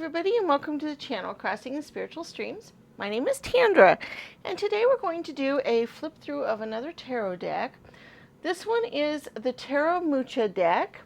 everybody, and welcome to the channel Crossing the Spiritual Streams. My name is Tandra, and today we're going to do a flip through of another tarot deck. This one is the Tarot Mucha deck,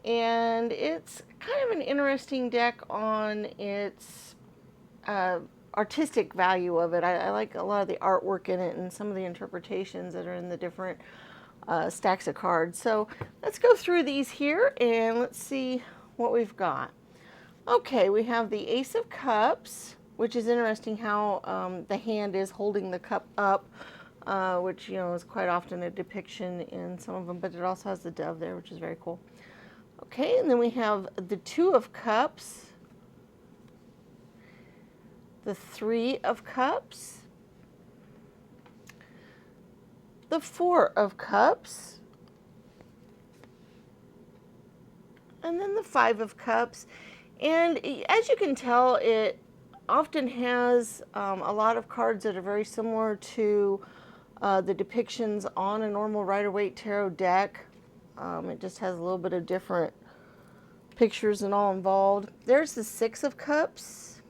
and it's kind of an interesting deck on its artistic value of it. I like a lot of the artwork in it and some of the interpretations that are in the different stacks of cards. So let's go through these here and let's see what we've got. Okay, we have the Ace of Cups, which is interesting how the hand is holding the cup up, which, you know, is quite often a depiction in some of them, but it also has the dove there, which is very cool. Okay, and then we have the Two of Cups, the Three of Cups, the Four of Cups, and then the Five of Cups. And as you can tell, it often has a lot of cards that are very similar to the depictions on a normal Rider-Waite tarot deck. It just has a little bit of different pictures and all involved. There's the Six of Cups.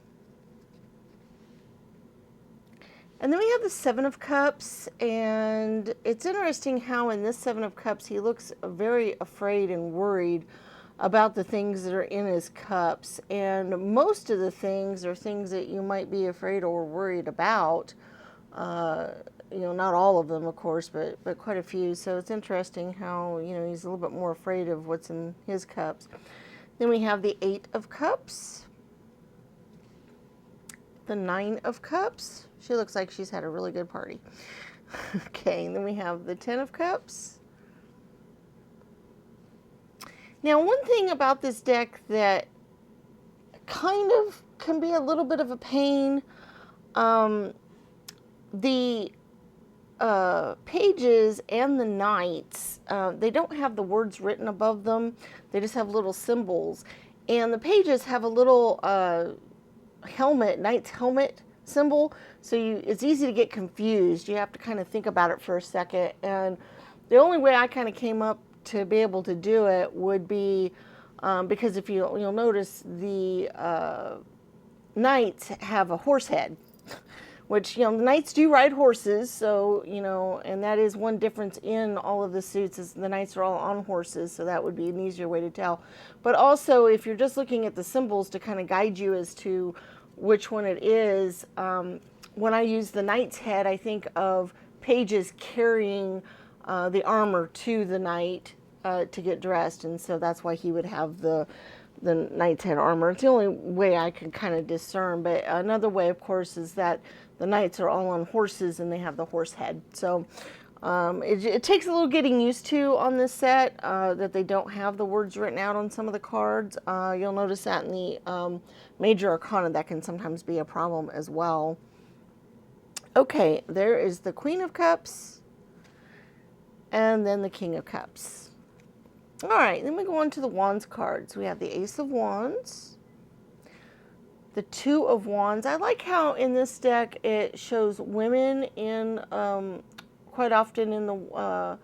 And then we have the Seven of Cups, and it's interesting how in this Seven of Cups he looks very afraid and worried about the things that are in his cups, and most of the things are things that you might be afraid or worried about. You know, not all of them, of course, but quite a few. So it's interesting how, you know, he's a little bit more afraid of what's in his cups. Then we have the Eight of Cups, the Nine of Cups. She looks like she's had a really good party. Okay, and then we have the Ten of Cups. Now, one thing about this deck that kind of can be a little bit of a pain, the pages and the knights, they don't have the words written above them. They just have little symbols. And the pages have a little helmet, knight's helmet symbol. So it's easy to get confused. You have to kind of think about it for a second. And the only way I kind of came up to be able to do it would be because if you'll notice the knights have a horse head, which, you know, the knights do ride horses, so, you know, and that is one difference in all of the suits is the knights are all on horses, so that would be an easier way to tell. But also, if you're just looking at the symbols to kind of guide you as to which one it is, when I use the knight's head, I think of pages carrying the armor to the knight to get dressed, and so that's why he would have the knight's head armor. It's the only way I can kind of discern. But another way, of course, is that the knights are all on horses and they have the horse head. So it takes a little getting used to on this set that they don't have the words written out on some of the cards. You'll notice that in the major arcana that can sometimes be a problem as well. Okay, there is the Queen of Cups, and then the King of Cups. All right, then we go on to the Wands cards. We have the Ace of Wands, the Two of Wands. I like how in this deck it shows women in, quite often in the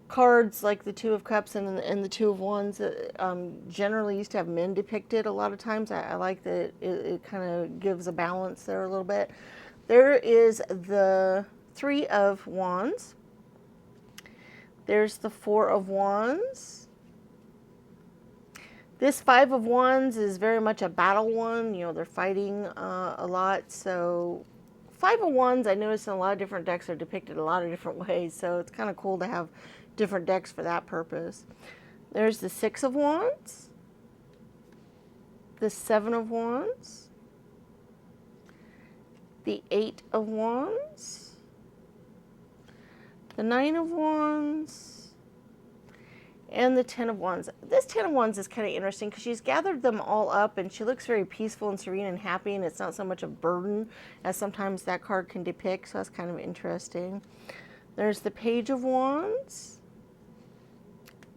cards, like the Two of Cups and the Two of Wands, generally used to have men depicted a lot of times. I like that it kind of gives a balance there a little bit. There is the Three of Wands. There's the Four of Wands. This Five of Wands is very much a battle one. You know, they're fighting a lot. So Five of Wands, I noticed in a lot of different decks are depicted a lot of different ways. So it's kind of cool to have different decks for that purpose. There's the Six of Wands, the Seven of Wands, the Eight of Wands, the Nine of Wands, and the Ten of Wands. This Ten of Wands is kind of interesting because she's gathered them all up and she looks very peaceful and serene and happy, and it's not so much a burden as sometimes that card can depict, so that's kind of interesting. There's the Page of Wands,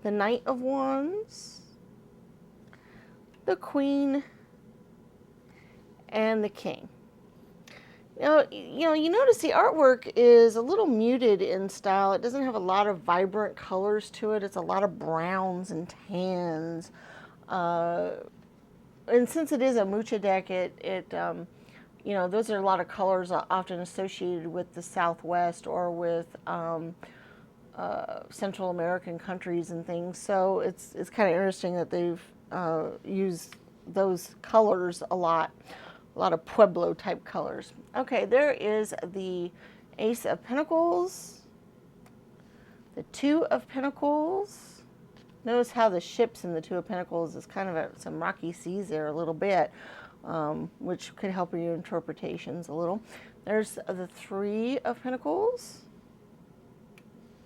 the Knight of Wands, the Queen, and the King. You notice the artwork is a little muted in style. It doesn't have a lot of vibrant colors to it. It's a lot of browns and tans. and since it is a Mucha deck, you know, those are a lot of colors often associated with the Southwest or with Central American countries and things. So it's kind of interesting that they've used those colors a lot of Pueblo type colors. Okay, there is the Ace of Pentacles, the Two of Pentacles. Notice how the ships in the Two of Pentacles is kind of at some rocky seas there a little bit, which could help your interpretations a little. There's the Three of Pentacles,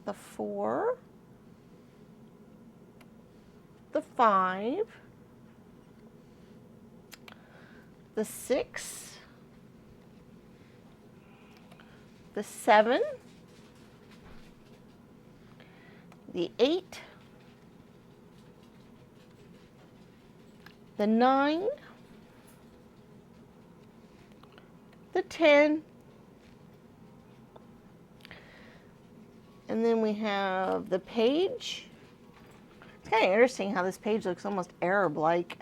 the Four, the Five, the Six, the Seven, the Eight, the 9, the 10, and then we have the Page. It's kind of interesting how this page looks almost Arab-like,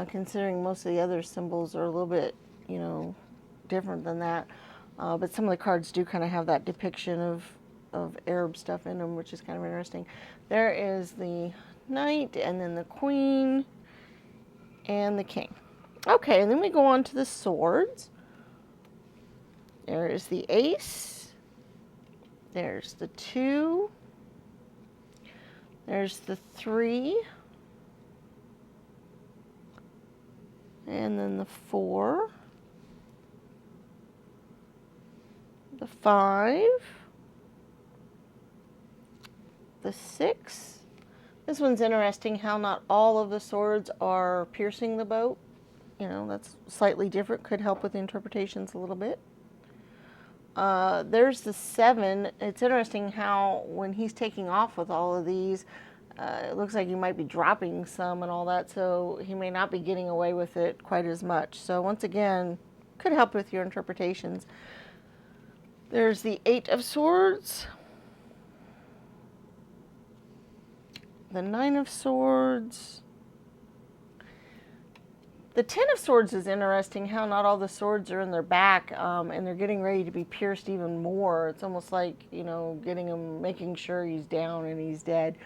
considering most of the other symbols are a little bit, you know, different than that. But some of the cards do kind of have that depiction of Arab stuff in them, which is kind of interesting. There is the Knight, and then the Queen, and the King. Okay, and then we go on to the swords. There is the Ace. There's the 2. There's the 3. And then the 4. The 5. The 6. This one's interesting how not all of the swords are piercing the boat. You know, that's slightly different. Could help with the interpretations a little bit. There's the 7. It's interesting how when he's taking off with all of these, it looks like he might be dropping some and all that, so he may not be getting away with it quite as much. So once again, could help with your interpretations. There's the 8 of Swords, the 9 of Swords. The 10 of Swords is interesting, how not all the swords are in their back, and they're getting ready to be pierced even more. It's almost like, you know, getting him, making sure he's down and he's dead.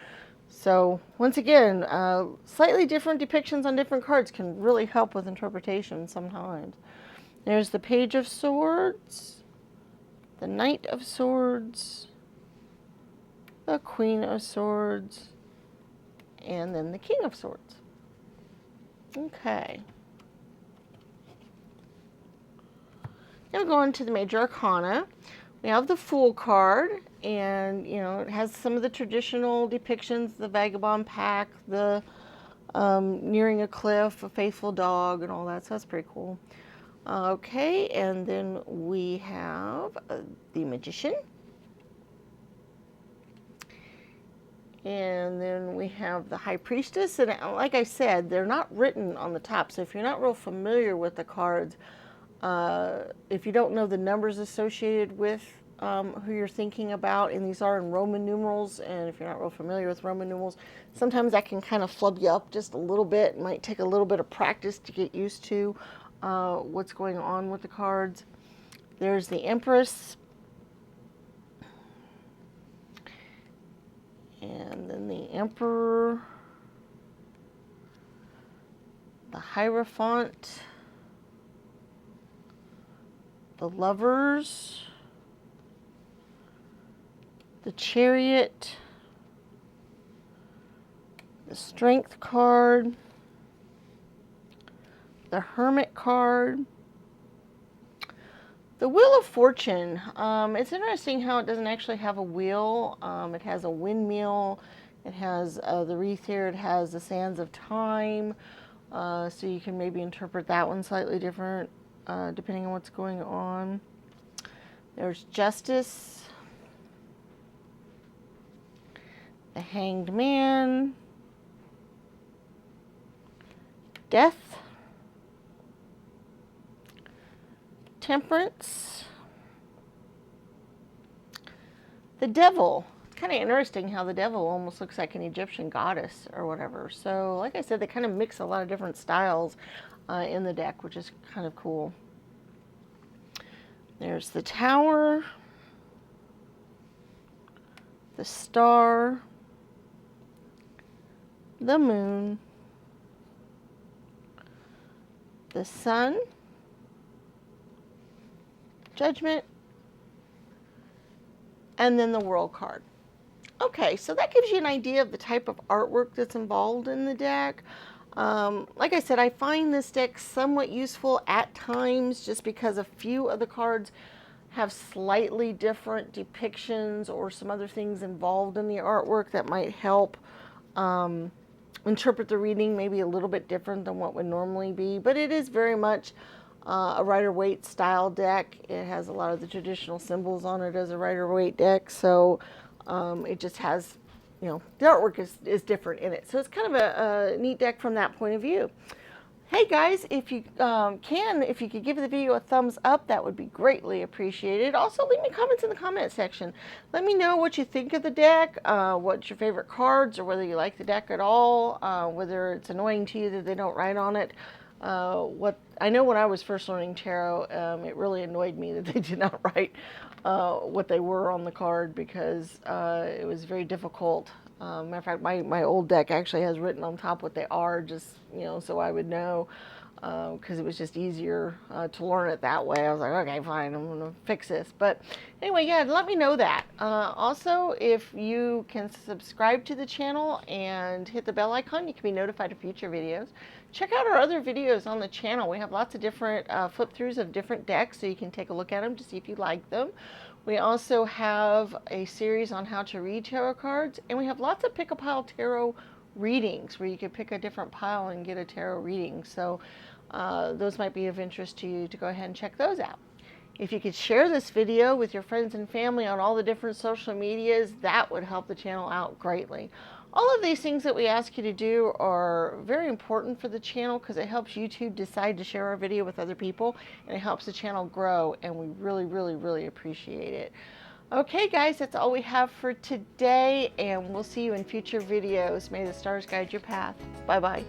So, once again, slightly different depictions on different cards can really help with interpretation sometimes. There's the Page of Swords, the Knight of Swords, the Queen of Swords, and then the King of Swords. Okay. Now we'll go on to the Major Arcana. We have the Fool card, and you know, it has some of the traditional depictions, the vagabond pack, the nearing a cliff, a faithful dog, and all that, so that's pretty cool. Okay, and then we have the Magician. And then we have the High Priestess, and like I said, they're not written on the top, so if you're not real familiar with the cards, if you don't know the numbers associated with who you're thinking about, and these are in Roman numerals, and if you're not real familiar with Roman numerals, sometimes that can kind of flub you up just a little bit. It might take a little bit of practice to get used to what's going on with the cards. There's the Empress. And then the Emperor, the Hierophant, the Lovers, the Chariot, the Strength card, the Hermit card, the Wheel of Fortune. It's interesting how it doesn't actually have a wheel. It has a windmill. It has the wreath here. It has the sands of time. So you can maybe interpret that one slightly different depending on what's going on. There's Justice, the Hanged Man, Death, Temperance, the Devil. It's kind of interesting how the devil almost looks like an Egyptian goddess or whatever. So like I said, they kind of mix a lot of different styles in the deck, which is kind of cool. There's the Tower, the Star, the Moon, the Sun, Judgment, and then the World card. Okay, so that gives you an idea of the type of artwork that's involved in the deck. Like I said, I find this deck somewhat useful at times just because a few of the cards have slightly different depictions or some other things involved in the artwork that might help interpret the reading maybe a little bit different than what would normally be. But it is very much a Rider-Waite style deck. It has a lot of the traditional symbols on it as a Rider-Waite deck, so it just has, you know, the artwork is different in it. So it's kind of a neat deck from that point of view. Hey guys, if you if you could give the video a thumbs up, that would be greatly appreciated. Also, leave me comments in the comment section. Let me know what you think of the deck, what's your favorite cards, or whether you like the deck at all, whether it's annoying to you that they don't write on it. What I know when I was first learning tarot, it really annoyed me that they did not write what they were on the card, because it was very difficult. Matter of fact, my old deck actually has written on top what they are, just, you know, so I would know, because it was just easier to learn it that way. I was like, okay, fine, I'm going to fix this. But anyway, yeah, let me know that. Also, if you can subscribe to the channel and hit the bell icon, you can be notified of future videos. Check out our other videos on the channel. We have lots of different flip-throughs of different decks, so you can take a look at them to see if you like them. We also have a series on how to read tarot cards, and we have lots of pick-a-pile tarot readings where you can pick a different pile and get a tarot reading. So those might be of interest to you to go ahead and check those out. If you could share this video with your friends and family on all the different social medias, that would help the channel out greatly. All of these things that we ask you to do are very important for the channel, because it helps YouTube decide to share our video with other people, and it helps the channel grow, and we really, really, really appreciate it. Okay guys, that's all we have for today, and we'll see you in future videos. May the stars guide your path. Bye bye.